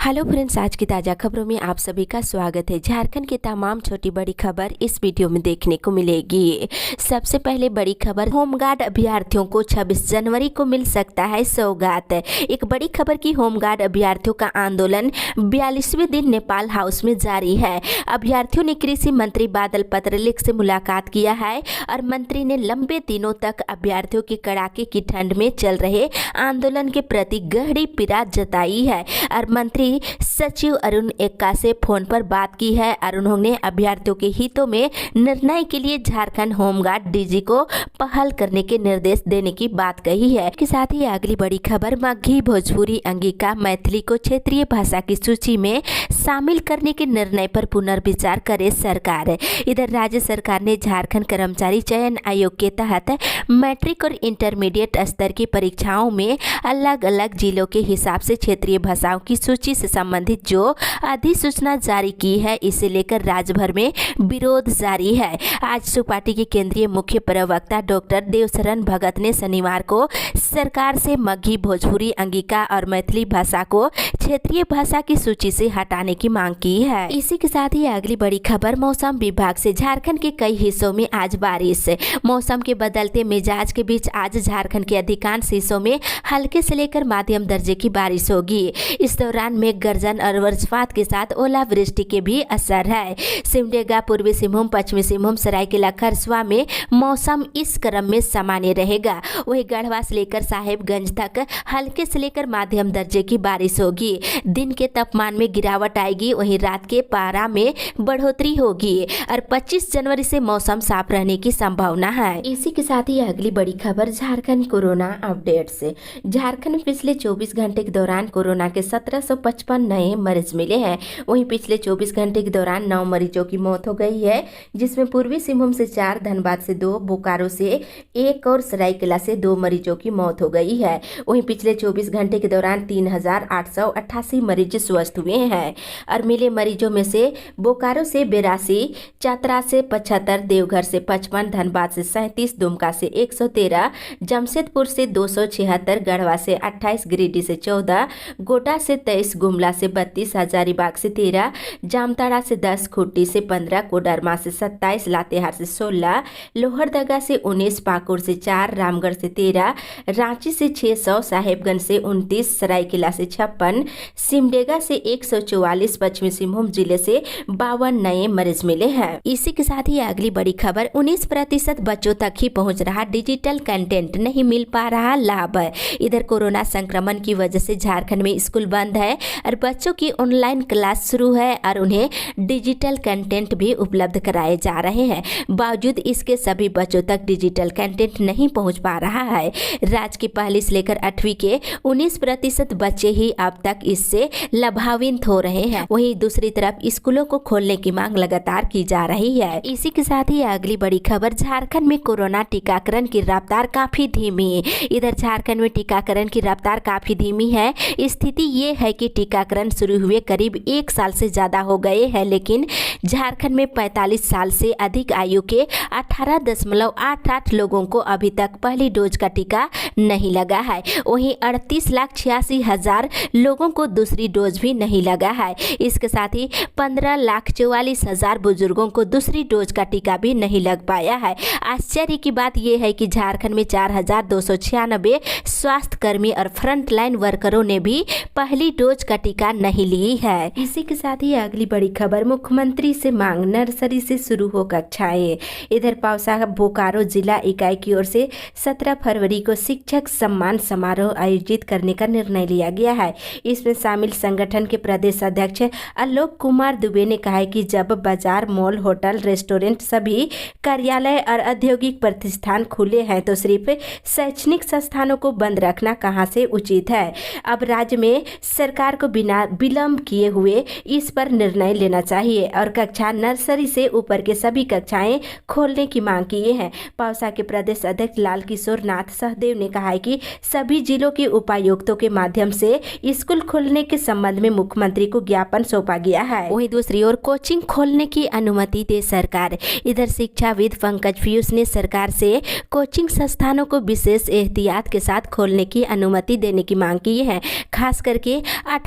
Hello friends, आज की ताज़ा खबरों में आप सभी का स्वागत है। झारखंड की तमाम छोटी बड़ी खबर इस वीडियो में देखने को मिलेगी। सबसे पहले बड़ी खबर, होमगार्ड अभ्यर्थियों को 26 जनवरी को मिल सकता है सौगात। एक बड़ी खबर की होमगार्ड अभ्यर्थियों का आंदोलन 42वें दिन नेपाल हाउस में जारी है। अभ्यर्थियों ने कृषि मंत्री बादल पत्रलेख से मुलाकात किया है और मंत्री ने लंबे दिनों तक अभ्यर्थियों की कड़ाके की ठंड में चल रहे आंदोलन के प्रति गहरी पीड़ा जताई है और मंत्री सचिव अरुण एक्का से फोन पर बात की है और उन्होंने अभ्यर्थियों के हितों में निर्णय के लिए झारखंड होमगार्ड डीजी को पहल करने के निर्देश देने की बात कही है। के साथ ही अगली बड़ी खबर, मगही, भोजपुरी, अंगिका, मैथिली को क्षेत्रीय भाषा की सूची में शामिल करने के निर्णय पर पुनर्विचार करे सरकार। इधर राज्य सरकार ने झारखंड कर्मचारी चयन आयोग के तहत मैट्रिक और इंटरमीडिएट स्तर की परीक्षाओं में अलग अलग जिलों के हिसाब से क्षेत्रीय भाषाओं की सूची से संबंधित जो अधिसूचना जारी की है, इसे लेकर राज्य भर में विरोध जारी है। आज सु पार्टी के केंद्रीय मुख्य प्रवक्ता डॉक्टर देवशरण भगत ने शनिवार को सरकार से मगही, भोजपुरी, अंगिका और मैथिली भाषा को क्षेत्रीय भाषा की सूची से हटाने की मांग की है। इसी के साथ ही अगली बड़ी खबर, मौसम विभाग से झारखंड के कई हिस्सों में आज बारिश। मौसम के बदलते मिजाज के बीच आज झारखंड के अधिकांश हिस्सों में हल्के से लेकर मध्यम दर्जे की बारिश होगी। इस दौरान मेघ गर्जन और वज्रपात के साथ ओलावृष्टि के भी असर है। सिमडेगा, पूर्वी सिंहभूम, पश्चिमी सिंहभूम, सरायकेला खरसुआ में मौसम इस क्रम में सामान्य रहेगा। वहीं गढ़वा से लेकर साहेबगंज तक हल्के से लेकर मध्यम दर्जे की बारिश होगी। दिन के तापमान में गिरावट आएगी, वहीं रात के पारा में बढ़ोतरी होगी और 25 जनवरी से मौसम साफ रहने की संभावना है। इसी के साथ ही अगली बड़ी खबर, झारखंड कोरोना अपडेट से। झारखंड में पिछले 24 घंटे के दौरान कोरोना के 1755 नए मरीज मिले हैं। वहीं पिछले 24 घंटे के दौरान 9 मरीजों की मौत हो गई है, जिसमें पूर्वी सिंहभूम से 4, धनबाद से 2, बोकारो से 1 और सरायकेला से 2 मरीजों की मौत हो गई है। वहीं पिछले 24 घंटे के दौरान 3888 मरीज स्वस्थ हुए हैं और मिले मरीजों में से बोकारो से 82, चतरा से 75, देवघर से 55, धनबाद से 37, दुमका से 113, जमशेदपुर से 276, गढ़वा से 28, गिरिडीह से 14, गोड्डा से 23, गुमला से 32, हजारीबाग से 13, जामताड़ा से 10, खूंटी से 15, कोडरमा से 27, लातेहार से 16, लोहरदगा से 19, पाकुड़ से 4, रामगढ़ से 13, रांची से 600, साहेबगंज से 29, सरायकेला से 56, सिमडेगा से 144, पश्चिमी सिंहभूम जिले से 52 नए मरीज मिले हैं। इसी के साथ ही अगली बड़ी खबर, 19% बच्चों तक ही पहुंच रहा डिजिटल कंटेंट, नहीं मिल पा रहा लाभ। इधर कोरोना संक्रमण की वजह से झारखंड में स्कूल बंद है और बच्चों की ऑनलाइन क्लास शुरू है और उन्हें डिजिटल कंटेंट भी उपलब्ध कराए जा रहे हैं। बावजूद इसके सभी बच्चों तक डिजिटल कंटेंट नहीं पहुंच पा रहा है। राज्य की पहली से लेकर 8वीं के 19% बच्चे ही अब तक इससे लाभान्वित हो रहे हैं। वहीं दूसरी तरफ स्कूलों को खोलने की मांग लगातार की जा रही है। इसी के साथ ही अगली बड़ी खबर, झारखंड में कोरोना टीकाकरण की रफ्तार काफी धीमी। इधर झारखंड में टीकाकरण की रफ्तार काफी धीमी है। स्थिति ये है कि टीकाकरण शुरू हुए करीब 1 साल से ज्यादा हो गए हैं, लेकिन झारखंड में 45 साल से अधिक आयु के 18.88 लोगों को अभी तक पहली डोज का टीका नहीं लगा है। वहीं 38,86,000 लोगों को दूसरी डोज भी नहीं लगा है। इसके साथ ही 15,44,000 बुजुर्गों को दूसरी डोज का टीका भी नहीं लग पाया है। आश्चर्य की बात यह है कि झारखंड में 4,296 स्वास्थ्य कर्मी और फ्रंटलाइन वर्करों ने भी पहली डोज का टीका नहीं ली है। इसी के साथ ही अगली बड़ी खबर, मुख्यमंत्री से मांग, नर्सरी से शुरू हो कक्षाएं। इधर पावसा बोकारो जिला इकाई की ओर से 17 फरवरी को शिक्षक सम्मान समारोह आयोजित करने का निर्णय लिया गया है। इसमें शामिल संगठन के प्रदेश अध्यक्ष आलोक कुमार दुबे ने कहा है कि जब बाजार, मॉल, होटल, रेस्टोरेंट, सभी कार्यालय और औद्योगिक प्रतिष्ठान खुले हैं तो सिर्फ शैक्षणिक संस्थानों को बंद रखना कहां से उचित है। अब राज्य में सरकार को बिना विलंब किए हुए इस पर निर्णय लेना चाहिए और कक्षा नर्सरी से ऊपर के सभी कक्षाएं खोलने की मांग की है। पावसा के प्रदेश अध्यक्ष लाल किशोर नाथ सहदेव ने कहा है कि सभी जिलों के उपायुक्तों के माध्यम से स्कूल खोलने के संबंध में मुख्यमंत्री को ज्ञापन सौंपा गया है। वहीं दूसरी ओर कोचिंग खोलने की अनुमति दे सरकार। इधर शिक्षाविद पंकज पीयूष ने सरकार से कोचिंग संस्थानों को विशेष एहतियात के साथ खोलने की अनुमति देने की मांग की है। खास करके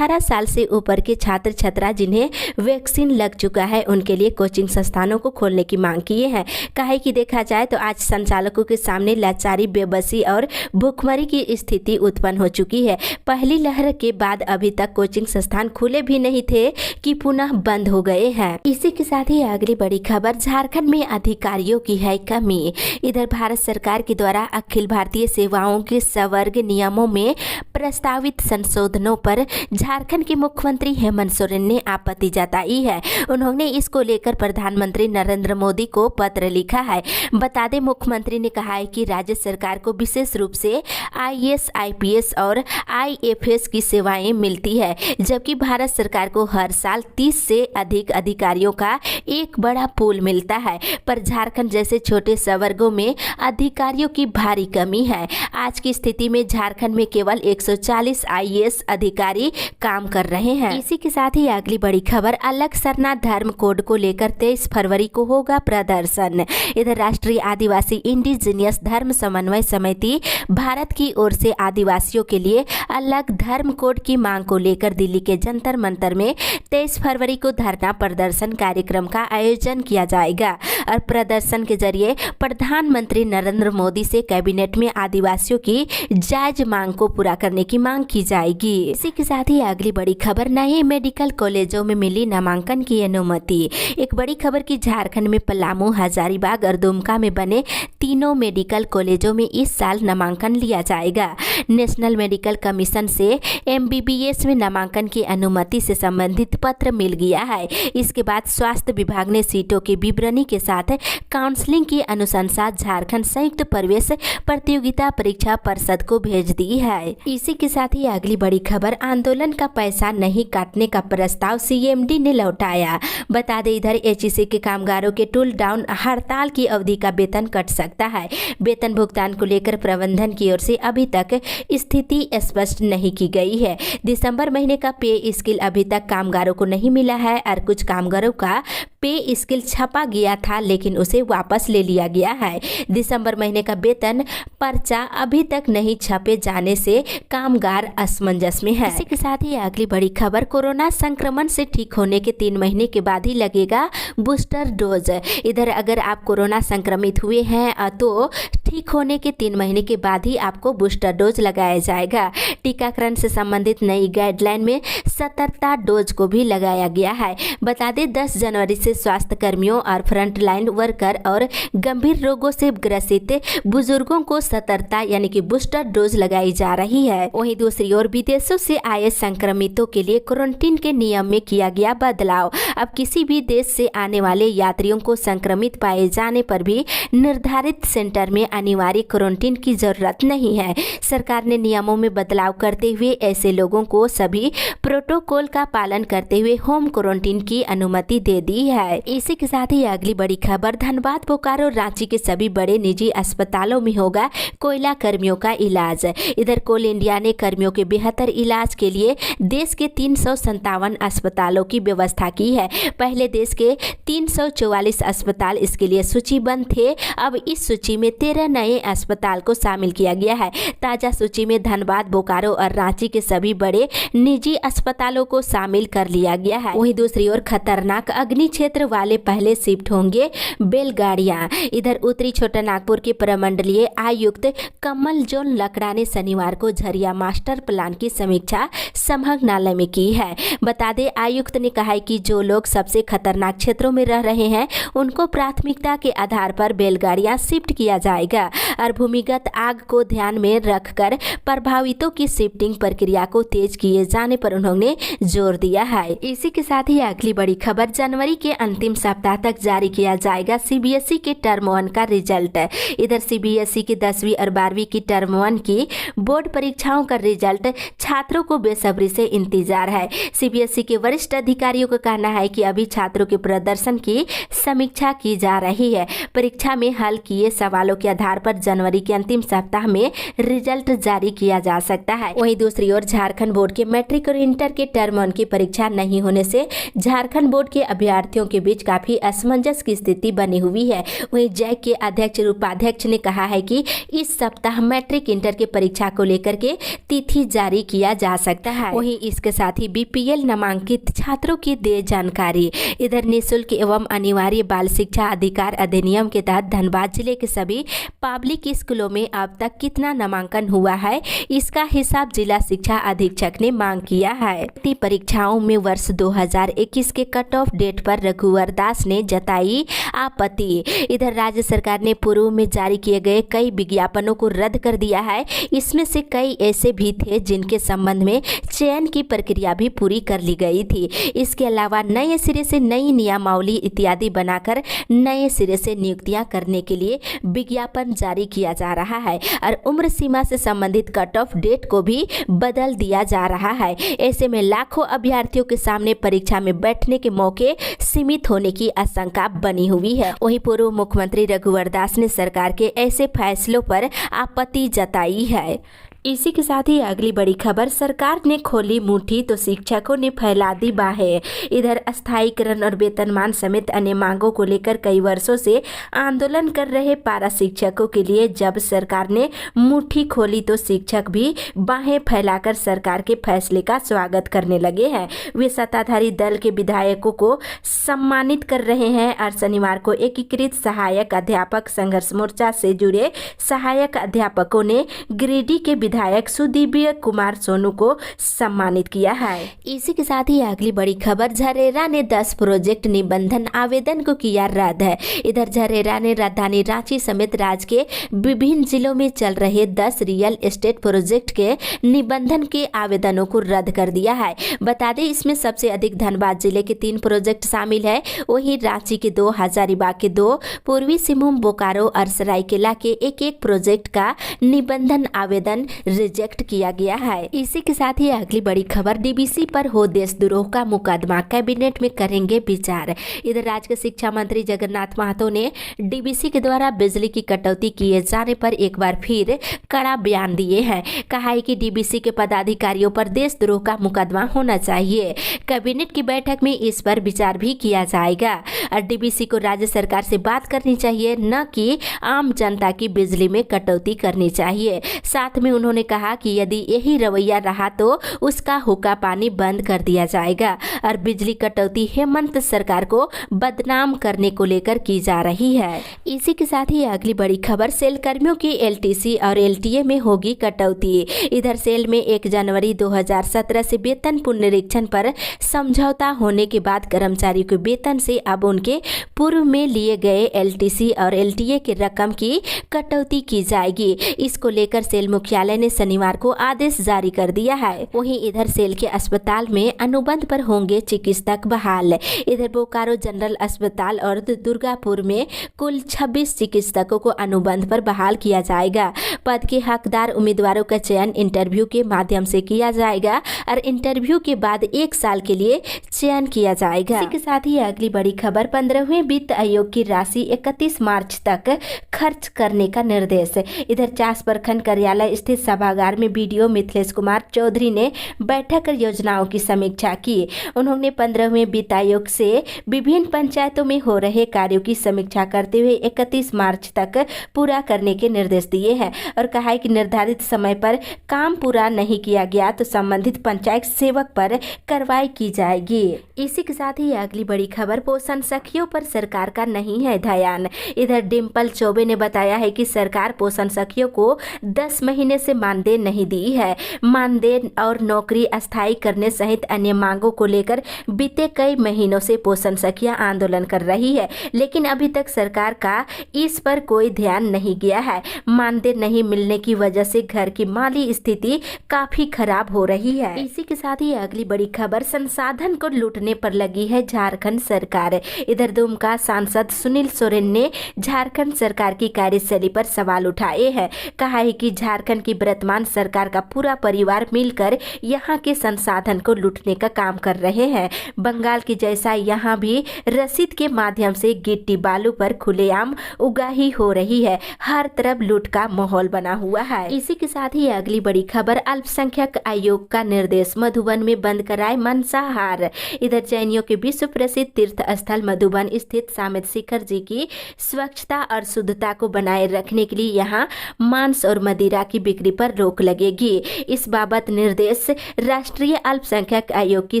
18 साल से ऊपर के छात्र छात्रा जिन्हें वैक्सीन लग चुका है उनके लिए कोचिंग संस्थानों को खोलने की मांग किए हैं। काहे कि देखा जाए तो आज संचालकों के सामने लाचारी, बेबसी और भूखमरी की स्थिति उत्पन्न हो चुकी है। पहली लहर के बाद अभी तक कोचिंग संस्थान खुले भी नहीं थे कि पुनः बंद हो गए हैं। इसी के साथ ही अगली बड़ी खबर, झारखंड में अधिकारियों की है कमी। इधर भारत सरकार के द्वारा अखिल भारतीय सेवाओं के सवर्ग नियमों में प्रस्तावित संशोधनों पर झारखंड के मुख्यमंत्री हेमंत सोरेन ने आपत्ति जताई है। उन्होंने इसको लेकर प्रधानमंत्री नरेंद्र मोदी को पत्र लिखा है। बता दें, मुख्यमंत्री ने कहा है कि राज्य सरकार को विशेष रूप से IAS, IPS और IFS की सेवाएं मिलती है, जबकि भारत सरकार को हर साल 30 से अधिक अधिकारियों का एक बड़ा पूल मिलता है। पर झारखंड जैसे छोटे सवर्गों में अधिकारियों की भारी कमी है। आज की स्थिति में झारखंड में केवल 140 IAS अधिकारी काम कर रहे हैं। इसी के साथ ही अगली बड़ी खबर, अलग सरना धर्म कोड को लेकर 23 फरवरी को होगा प्रदर्शन। इधर राष्ट्रीय आदिवासी इंडिजीनियस धर्म समन्वय समिति भारत की ओर से आदिवासियों के लिए अलग धर्म कोड की मांग को लेकर दिल्ली के जंतर मंतर में 23 फरवरी को धरना प्रदर्शन कार्यक्रम का आयोजन किया जाएगा और प्रदर्शन के जरिए प्रधानमंत्री नरेंद्र मोदी से कैबिनेट में आदिवासियों की जायज मांग को पूरा करने की मांग की जाएगी। इसी के साथ ही अगली बड़ी खबर, नए मेडिकल कॉलेजों में मिली नामांकन की अनुमति। एक बड़ी खबर की झारखंड में पलामू, हजारीबाग और दुमका में बने तीनों मेडिकल कॉलेजों में इस साल नामांकन लिया जाएगा। नेशनल मेडिकल कमीशन से MBBS में नामांकन की अनुमति से संबंधित पत्र मिल गया है। इसके बाद स्वास्थ्य विभाग ने सीटों की विवरणी के साथ काउंसलिंग की अनुशंसा झारखंड संयुक्त प्रवेश प्रतियोगिता परीक्षा परिषद को भेज दी है। इसी के साथ ही अगली बड़ी खबर, आंदोलन का पैसा नहीं काटने का प्रस्ताव CMD ने लौटाया। बता दें, इधर HEC के कामगारों के टूल डाउन हड़ताल की अवधि का वेतन कट सकता है। वेतन भुगतान को लेकर प्रबंधन की ओर से अभी तक स्थिति स्पष्ट नहीं की गई है। दिसंबर महीने का पे स्केल अभी तक कामगारों को नहीं मिला है और कुछ कामगारों का पे स्केल छपा गया था लेकिन उसे वापस ले लिया गया है। दिसंबर महीने का वेतन पर्चा अभी तक नहीं छपे जाने से कामगार असमंजस में है। इसी के साथ ही अगली बड़ी खबर, कोरोना संक्रमण से ठीक होने के 3 महीने के बाद ही लगेगा बूस्टर डोज। इधर अगर आप कोरोना संक्रमित हुए हैं तो ठीक होने के 3 महीने के बाद ही आपको बूस्टर डोज लगाया जाएगा। टीकाकरण से संबंधित नई गाइडलाइन में सतर्कता डोज को भी लगाया गया है। बता दें, 10 जनवरी से स्वास्थ्य कर्मियों और फ्रंटलाइन वर्कर और गंभीर रोगों से ग्रसित बुजुर्गों को सतर्कता यानी कि बूस्टर डोज लगाई जा रही है। वहीं दूसरी ओर विदेशों से आए संक्रमितों के लिए क्वारंटीन के नियम में किया गया बदलाव। अब किसी भी देश से आने वाले यात्रियों को संक्रमित पाए जाने पर भी निर्धारित सेंटर में अनिवार्य क्वारंटीन की जरूरत नहीं है। सरकार ने नियमों में बदलाव करते हुए ऐसे लोगों को सभी प्रोटोकॉल का पालन करते हुए होम क्वारंटीन की अनुमति दे दी है। इसी के साथ ही अगली बड़ी खबर, धनबाद, बोकारो, रांची के सभी बड़े निजी अस्पतालों में होगा कोयला कर्मियों का इलाज। इधर कोल इंडिया ने कर्मियों के बेहतर इलाज के लिए देश के 357 अस्पतालों की व्यवस्था की है। पहले देश के 344 अस्पताल इसके लिए सूचीबद्ध थे। अब इस सूची में 13 नए अस्पताल को शामिल किया गया है। ताजा सूची में धनबाद, बोकारो और रांची के सभी बड़े निजी अस्पतालों को शामिल कर लिया गया है। वहीं दूसरी ओर खतरनाक अग्नि क्षेत्र वाले पहले शिफ्ट होंगे बैलगाड़ियां। इधर उत्तरी छोटा नागपुर के प्रमंडलीय आयुक्त कमल जोन लकड़ा ने शनिवार को झरिया मास्टर प्लान की समीक्षा संभागनालय में की है। बता दें, आयुक्त ने कहा है कि जो लोग सबसे खतरनाक क्षेत्रों में रह रहे हैं उनको प्राथमिकता के आधार पर बैलगाड़ियां शिफ्ट किया जाएगा और भूमिगत आग को ध्यान में रखकर प्रभावितों की शिफ्टिंग प्रक्रिया को तेज किए जाने पर उन्होंने जोर दिया है। इसी के साथ ही अगली बड़ी खबर, जनवरी के अंतिम सप्ताह तक जारी किया जाएगा CBSE के टर्म 1 का रिजल्ट। इधर CBSE की 10वीं और 12वीं की टर्म 1 की बोर्ड परीक्षाओं का रिजल्ट छात्रों को बेसब्री से इंतजार है। CBSE के वरिष्ठ अधिकारियों का कहना है कि अभी छात्रों के प्रदर्शन की समीक्षा की जा रही है। परीक्षा में हल किए सवालों के आधार पर जनवरी के अंतिम सप्ताह में रिजल्ट जारी किया जा सकता है। वहीं दूसरी ओर झारखंड बोर्ड के मैट्रिक और इंटर के टर्म 1 की परीक्षा नहीं होने से झारखंड बोर्ड के अभ्यर्थियों के बीच काफी असमंजस की स्थिति बनी हुई है। वहीं जैक के अध्यक्ष और उपाध्यक्ष ने कहा है कि इस सप्ताह मैट्रिक इंटर के परीक्षा को लेकर के तिथि जारी किया जा सकता है। वहीं इसके साथ ही बीपीएल नामांकित छात्रों की दे जानकारी। इधर निःशुल्क एवं अनिवार्य बाल शिक्षा अधिकार अधिनियम के तहत धनबाद जिले के सभी पब्लिक स्कूलों में अब तक कितना नामांकन हुआ है, इसका हिसाब जिला शिक्षा अधीक्षक ने मांग किया है। परीक्षाओं में वर्ष 2021 के कट ऑफ डेट पर रघुवर दास ने जताई आपत्ति। इधर राज्य सरकार ने पूर्व में जारी किए गए कई विज्ञापनों को रद्द कर दिया है। इसमें से कई ऐसे भी थे जिनके संबंध में चयन की प्रक्रिया भी पूरी कर ली गई थी। इसके अलावा नए सिरे से नई नियमावली इत्यादि बनाकर नए सिरे से नियुक्तियां करने के लिए विज्ञापन जारी किया जा रहा है और उम्र सीमा से संबंधित कट ऑफ डेट को भी बदल दिया जा रहा है। ऐसे में लाखों अभ्यर्थियों के सामने परीक्षा में बैठने के मौके सीमित होने की आशंका बनी हुई है। वहीं पूर्व मुख्यमंत्री रघुवर दास ने सरकार के ऐसे फैसलों पर आपत्ति जताई है। इसी के साथ ही अगली बड़ी खबर, सरकार ने खोली मुट्ठी तो शिक्षकों ने फैला दी बाहें। इधर अस्थायीकरण और वेतनमान समेत अन्य मांगों को लेकर कई वर्षों से आंदोलन कर रहे पारा शिक्षकों के लिए जब सरकार ने मुट्ठी खोली तो शिक्षक भी बाहें फैलाकर सरकार के फैसले का स्वागत करने लगे हैं। वे सत्ताधारी दल के विधायकों को सम्मानित कर रहे हैं और शनिवार को एकीकृत सहायक अध्यापक संघर्ष मोर्चा से जुड़े सहायक अध्यापकों ने गिरिडीह के विधायक सुदीव्य कुमार सोनू को सम्मानित किया है। इसी के साथ ही अगली बड़ी खबर, झरेरा ने 10 प्रोजेक्ट निबंधन आवेदन को किया रद्द है। इधर झरेरा ने राजधानी रांची समेत राज्य के विभिन्न जिलों में चल रहे 10 रियल एस्टेट प्रोजेक्ट के निबंधन के आवेदनों को रद्द कर दिया है। बता दें इसमें सबसे अधिक धनबाद जिले के 3 प्रोजेक्ट शामिल है। वहीं रांची के 2, हजारीबाग के 2, पूर्वी सिंहभूम, बोकारो और सरायकेला के एक प्रोजेक्ट का निबंधन आवेदन रिजेक्ट किया गया है। इसी के साथ ही अगली बड़ी खबर, डीबीसी पर हो देशद्रोह का मुकदमा, कैबिनेट में करेंगे विचार। इधर राज्य के शिक्षा मंत्री जगन्नाथ महतो ने डीबीसी के द्वारा बिजली की कटौती किए जाने पर एक बार फिर कड़ा बयान दिए हैं। कहा है कि डीबीसी के पदाधिकारियों पर देशद्रोह का मुकदमा होना चाहिए। कैबिनेट की बैठक में इस पर विचार भी किया जाएगा और डीबीसी को राज्य सरकार से बात करनी चाहिए, न कि आम जनता की बिजली में कटौती करनी चाहिए। साथ में उन्होंने कहा कि यदि यही रवैया रहा तो उसका हुक्का पानी बंद कर दिया जाएगा और बिजली कटौती हेमंत सरकार को बदनाम करने को लेकर की जा रही है। इसी के साथ ही अगली बड़ी खबर, सेल कर्मियों की एलटीसी और एलटीए में होगी कटौती। इधर सेल में 1 जनवरी 2017 से वेतन पुनरीक्षण पर समझौता होने के बाद कर्मचारियों के वेतन से अब उनके पूर्व में लिए गए एलटीसी और एलटीए की रकम की कटौती की जाएगी। इसको लेकर सेल मुख्यालय ने शनिवार को आदेश जारी कर दिया है। वहीं इधर सेल के अस्पताल में अनुबंध पर होंगे चिकित्सक बहाल। इधर बोकारो जनरल अस्पताल और दुर्गापुर में कुल 26 चिकित्सकों को अनुबंध पर बहाल किया जाएगा। पद के हकदार उम्मीदवारों का चयन इंटरव्यू के माध्यम से किया जाएगा और इंटरव्यू के बाद 1 साल के लिए चयन किया जाएगा। इसी के साथ ही अगली बड़ी खबर, 15वें वित्त आयोग की राशि 31 मार्च तक खर्च करने का निर्देश। इधर चास प्रखंड कार्यालय स्थित सभागार में बीडीओ मिथिलेश कुमार चौधरी ने बैठक कर योजनाओं की समीक्षा की। उन्होंने 15वें वित्त आयोग से विभिन्न पंचायतों में हो रहे कार्यों की समीक्षा करते हुए 31 मार्च तक पूरा करने के निर्देश दिए हैं और कहा है कि निर्धारित समय पर काम पूरा नहीं किया गया तो संबंधित पंचायत सेवक पर कार्रवाई की जाएगी। इसी के साथ ही अगली बड़ी खबर, पोषण सखियों पर सरकार का नहीं है ध्यान। इधर डिम्पल चौबे ने बताया है कि सरकार पोषण सखियों को 10 महीने से मानदेय नहीं दी है। मानदेय और नौकरी अस्थायी करने सहित अन्य मांगों को लेकर बीते कई महीनों से पोषण सखियां आंदोलन कर रही है, लेकिन अभी तक सरकार का इस पर कोई ध्यान नहीं गया है। मानदेय नहीं मिलने की वजह से घर की माली स्थिति काफी खराब हो रही है। इसी के साथ ही अगली बड़ी खबर, संसाधन को लूटने पर लगी है झारखंड सरकार। इधर दुमका सांसद सुनील सोरेन ने झारखंड सरकार की कार्यशैली पर सवाल उठाए हैं। कहा है कि झारखंड की वर्तमान सरकार का पूरा परिवार मिलकर यहाँ के संसाधन को लूटने का काम कर रहे हैं। बंगाल की जैसा यहाँ भी रसीद के माध्यम से गिट्टी बालू पर खुलेआम उगाही हो रही है। हर तरफ लूट का माहौल बना हुआ है। इसी के साथ ही अगली बड़ी खबर, अल्पसंख्यक आयोग का निर्देश, मधुबन में बंद कराए मांसाहार। इधर जैनियों के विश्व प्रसिद्ध तीर्थ स्थल मधुबन स्थित सामित शिखर जी की स्वच्छता और शुद्धता को बनाए रखने के लिए यहाँ मांस और मदिरा की बिक्री पर रोक लगेगी। इस बाबत निर्देश राष्ट्रीय अल्पसंख्यक आयोग की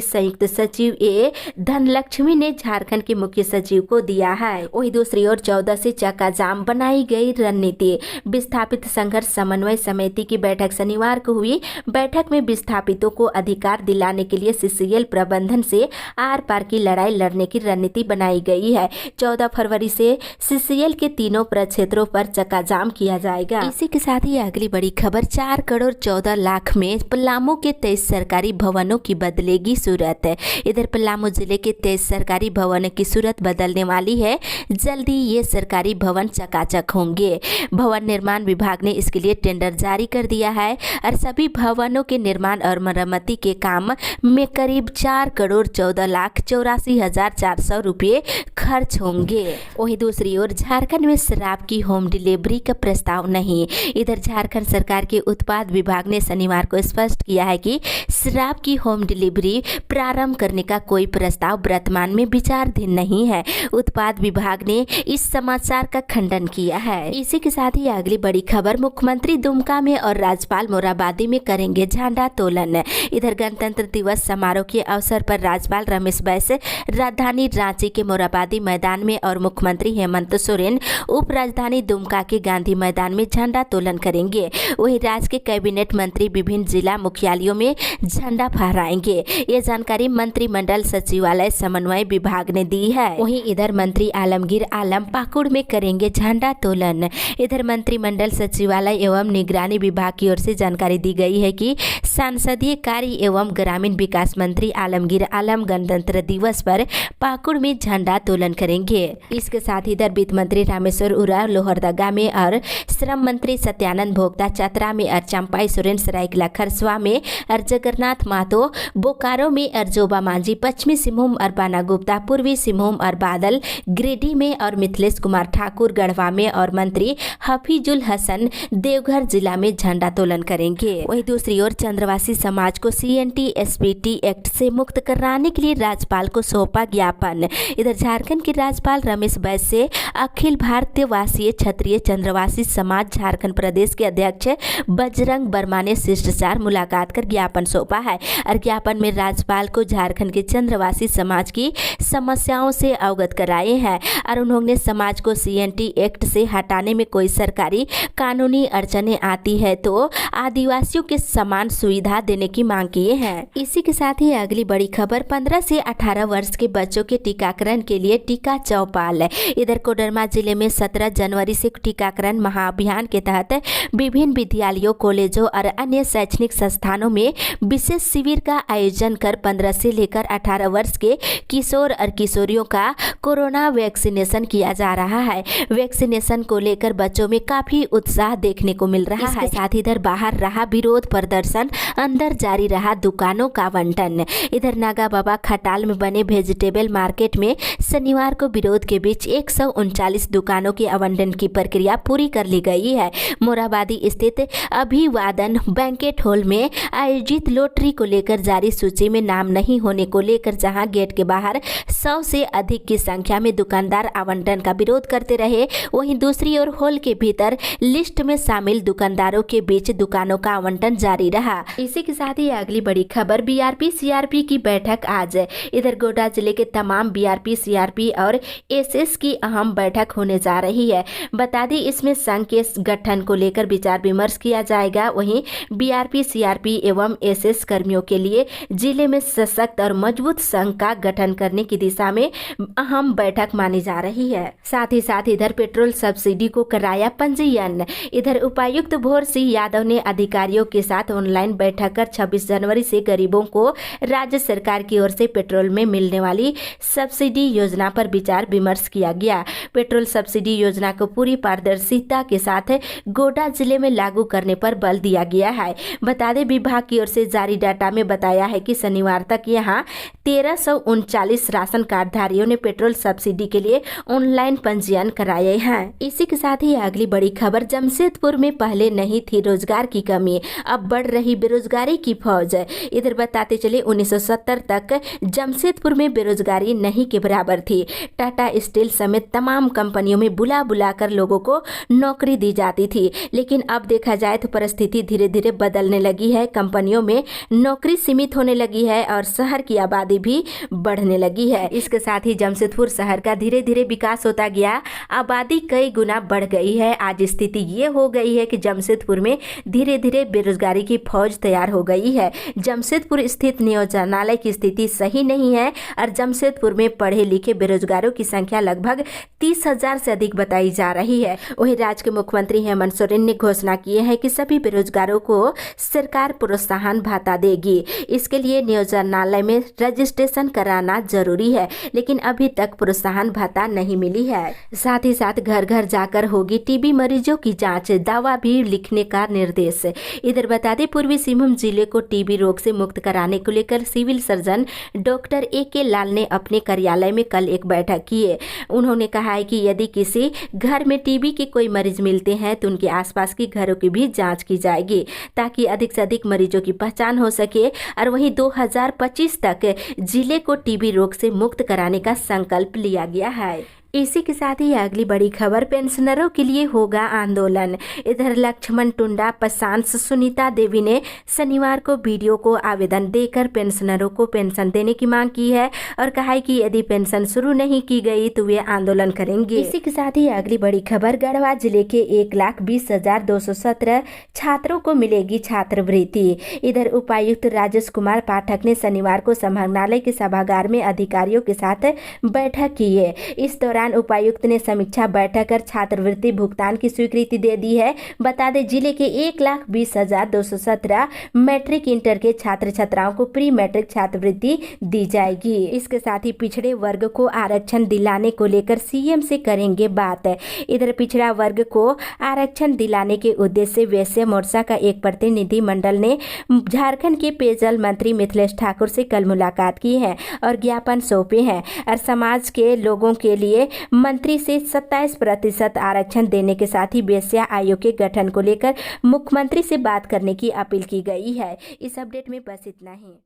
संयुक्त सचिव ए धनलक्ष्मी ने झारखंड के मुख्य सचिव को दिया है। वही दूसरी ओर 14 से चक्का जाम बनाई गई रणनीति। विस्थापित संघर्ष समन्वय समिति की बैठक शनिवार को हुई। बैठक में विस्थापितों को अधिकार दिलाने के लिए सीसीएल प्रबंधन से आर पार की लड़ाई लड़ने की रणनीति बनाई गई है। 14 फरवरी से सीसीएल के तीनों प्रक्षेत्रों पर चक्का जाम किया जाएगा। इसी के साथ ही अगली बड़ी खबर, 4 करोड़ 14 लाख में पलामू के 23 सरकारी भवनों की बदलेगी सूरत। इधर पलामू जिले के 23 सरकारी भवनों की सूरत बदलने वाली है। जल्दी ये सरकारी भवन चकाचक होंगे। भवन निर्माण विभाग ने इसके लिए टेंडर जारी कर दिया है और सभी भवनों के निर्माण और मरम्मती के काम में करीब 4 करोड़ 14 लाख 84,400 रुपये खर्च होंगे। वहीं दूसरी ओर झारखंड में शराब की होम डिलीवरी का प्रस्ताव नहीं। इधर झारखंड सरकार के उत्पाद विभाग ने शनिवार को स्पष्ट किया है कि शराब की होम डिलीवरी प्रारंभ करने का कोई प्रस्ताव वर्तमान में विचाराधीन नहीं है। उत्पाद विभाग ने इस समाचार का खंडन किया है। इसी के साथ ही अगली बड़ी खबर, मुख्यमंत्री दुमका में और राज्यपाल मोराबादी में करेंगे झंडा तोलन। इधर गणतंत्र दिवस समारोह के अवसर पर राज्यपाल रमेश बैस राजधानी रांची के मोराबादी मैदान में और मुख्यमंत्री हेमंत सोरेन उप राजधानी दुमका के गांधी मैदान में झंडा तोलन करेंगे। वहीं राज्य के कैबिनेट मंत्री विभिन्न जिला मुख्यालयों में झंडा फहराएंगे। ये जानकारी मंत्रिमंडल सचिवालय समन्वय विभाग ने दी है। वहीं इधर मंत्री आलमगीर आलम पाकुड़ में करेंगे झंडा तोलन। इधर मंत्रिमंडल सचिवालय एवं निगरानी विभाग की ओर से जानकारी दी गई है कि संसदीय कार्य एवं ग्रामीण विकास मंत्री आलमगीर आलम गणतंत्र दिवस पर पाकुड़ में झंडा तोलन करेंगे। इसके साथ ही इधर वित्त मंत्री रामेश्वर उरांव लोहरदगा में और श्रम मंत्री सत्यानंद भोक्ता चतरा में और चंपाई सोरेन सरायकेला खरसुआ में और जगन्नाथ महतो बोकारो में और जोबा मांझी पश्चिमी सिंहभूम और पाना गुप्ता पूर्वी सिंहभूम और बादल गिरिडीह में और मिथिलेश कुमार ठाकुर गढ़वा में और मंत्री हफीजुल हसन देवघर जिला में झंडा तोलन करेंगे। वहीं दूसरी ओर चंद्रवासी समाज को सीएनटी एसपीटी एक्ट से मुक्त कराने के लिए राज्यपाल को सौंपा ज्ञापन। इधर झारखंड के राज्यपाल रमेश बैस से अखिल भारतीय वासीय क्षत्रिय चंद्रवासी समाज झारखंड प्रदेश के अध्यक्ष बजरंग वर्मा ने शिष्टाचार मुलाकात कर ज्ञापन सौंपा है और ज्ञापन में राज्यपाल को झारखंड के चंद्रवासी समाज की समस्याओं से अवगत कराए हैं और उन्होंने समाज को सीएनटी एक्ट से हटाने में कोई सरकारी कानूनी अड़चनें आती है तो आदिवासियों के समान सुविधा देने की मांग किए हैं। इसी के साथ ही अगली बड़ी खबर, 15 से 18 वर्ष के बच्चों के टीकाकरण के लिए टीका चौपाल। इधर कोडरमा जिले में 17 जनवरी से टीकाकरण महाअभियान के तहत विभिन्न विद्यालयों, कॉलेजों और अन्य शैक्षणिक संस्थानों में विशेष शिविर का आयोजन कर 15 से लेकर 18 वर्ष के किशोर और किशोरियों का कोरोना वैक्सीनेशन किया जा रहा है। वैक्सीनेशन को लेकर बच्चों में काफी उत्साह देखने को मिल रहा है। इसके साथ इधर बाहर रहा विरोध प्रदर्शन, अंदर जारी रहा दुकानों का आवंटन। इधर नागा बाबा खटाल में बने वेजिटेबल मार्केट में शनिवार को विरोध के बीच 139 दुकानों के आवंटन की प्रक्रिया पूरी कर ली गई है। मोराबादी स्थित अभिवादन बैंकेट हॉल में आयोजित लॉटरी को लेकर जारी सूची में नाम नहीं होने को लेकर जहां गेट के बाहर 100 से अधिक की संख्या में दुकानदार आवंटन का विरोध करते रहे, वहीं दूसरी ओर हॉल के भीतर लिस्ट में शामिल दुकानदारों के बीच दुकानों का आवंटन जारी रहा। इसी के साथ ही अगली बड़ी खबर, बीआरपी सीआरपी की बैठक आज। इधर गोड्डा जिले के तमाम बीआरपी सीआरपी और एसएस की अहम बैठक होने जा रही है। बता दें इसमें संघ के गठन को लेकर विचार विमर्श किया जाएगा। वहीं बीआरपी सीआरपी एवं एसएस कर्मियों के लिए जिले में सशक्त और मजबूत संघ का गठन करने की दिशा में अहम अहम बैठक मानी जा रही है। साथ ही साथ इधर पेट्रोल सब्सिडी को कराया पंजीयन। इधर उपायुक्त भोर सिंह यादव ने अधिकारियों के साथ ऑनलाइन बैठक कर 26 जनवरी से गरीबों को राज्य सरकार की ओर से पेट्रोल में मिलने वाली सब्सिडी योजना पर विचार विमर्श किया गया। पेट्रोल सब्सिडी योजना को पूरी पारदर्शिता के साथ गोड्डा जिले में लागू करने पर बल दिया गया है। बता दें, विभाग की ओर से जारी डाटा में बताया है कि शनिवार तक यहां 1339 राशन कार्डधारियों ने पेट्रोल सब्सिडी के लिए ऑनलाइन पंजीयन कराए हैं। इसी के साथ ही अगली बड़ी खबर, जमशेदपुर में पहले नहीं थी रोजगार की कमी, अब बढ़ रही बेरोजगारी की फौज। इधर बताते चले 1970 तक जमशेदपुर में बेरोजगारी नहीं के बराबर थी। टाटा स्टील समेत तमाम कंपनियों में बुला बुलाकर लोगों को नौकरी दी जाती थी, लेकिन अब देखा जाए तो परिस्थिति धीरे धीरे बदलने लगी है। कंपनियों में नौकरी सीमित होने लगी है और शहर की आबादी भी बढ़ने लगी है। इसके साथ ही जमशेदपुर शहर का धीरे धीरे विकास होता गया, आबादी कई गुना बढ़ गई है। आज स्थिति ये हो गई है कि जमशेदपुर में धीरे धीरे बेरोजगारी की फौज तैयार हो गई है। जमशेदपुर स्थित नियोजनालय की स्थिति सही नहीं है और जमशेदपुर में पढ़े लिखे बेरोजगारों की संख्या लगभग 30,000 से अधिक बताई जा रही है। वहीं राज्य के मुख्यमंत्री हेमंत सोरेन ने घोषणा की है कि सभी बेरोजगारों को सरकार प्रोत्साहन भत्ता देगी। इसके लिए नियोजनालय में रजिस्ट्रेशन कराना जरूरी है, लेकिन अभी तक प्रोत्साहन भत्ता नहीं मिली है। साथ ही साथ घर घर जाकर होगी टीबी मरीजों की जांच, दावा भी लिखने का निर्देश। इधर बता दें, पूर्वी सिंहभूम जिले को टीबी रोग से मुक्त कराने को लेकर सिविल सर्जन डॉक्टर AK लाल ने अपने कार्यालय में कल एक बैठक की है। उन्होंने कहा है कि यदि किसी घर में टीबी के कोई मरीज मिलते हैं तो उनके आसपास के घरों की भी जांच की जाएगी, ताकि अधिक से अधिक मरीजों की पहचान हो सके और वहीं 2025 तक जिले को टीबी रोग से मुक्त कराने का संकल्प लिया गया है। इसी के साथ ही अगली बड़ी खबर, पेंशनरों के लिए होगा आंदोलन। इधर लक्ष्मण टुंडा, पसांस, सुनीता देवी ने शनिवार को वीडियो को आवेदन देकर पेंशनरों को पेंशन देने की मांग की है और कहा है कि यदि पेंशन शुरू नहीं की गई तो वे आंदोलन करेंगे। इसी के साथ ही अगली बड़ी खबर, गढ़वा जिले के 1,20,217 छात्रों को मिलेगी छात्रवृत्ति। इधर उपायुक्त राजेश कुमार पाठक ने शनिवार को समाहरणालय के सभागार में अधिकारियों के साथ बैठक की है। इस दौरान उपायुक्त ने समीक्षा बैठक कर छात्रवृत्ति भुगतान की स्वीकृति दे दी है। बता दें, जिले के 1,20,217 मैट्रिक इंटर के छात्र छात्राओं को प्री मैट्रिक छात्रवृत्ति दी जाएगी। इसके साथ ही पिछड़े वर्ग को आरक्षण दिलाने को लेकर CM से करेंगे बात। इधर पिछड़ा वर्ग को आरक्षण दिलाने के उद्देश्य से वैश्य मोर्चा का एक प्रतिनिधि मंडल ने झारखंड के पेयजल मंत्री मिथिलेश ठाकुर से कल मुलाकात की है और ज्ञापन सौंपे हैं और समाज के लोगों के लिए मंत्री से 27% आरक्षण देने के साथ ही वेश्या आयोग के गठन को लेकर मुख्यमंत्री से बात करने की अपील की गई है। इस अपडेट में बस इतना ही।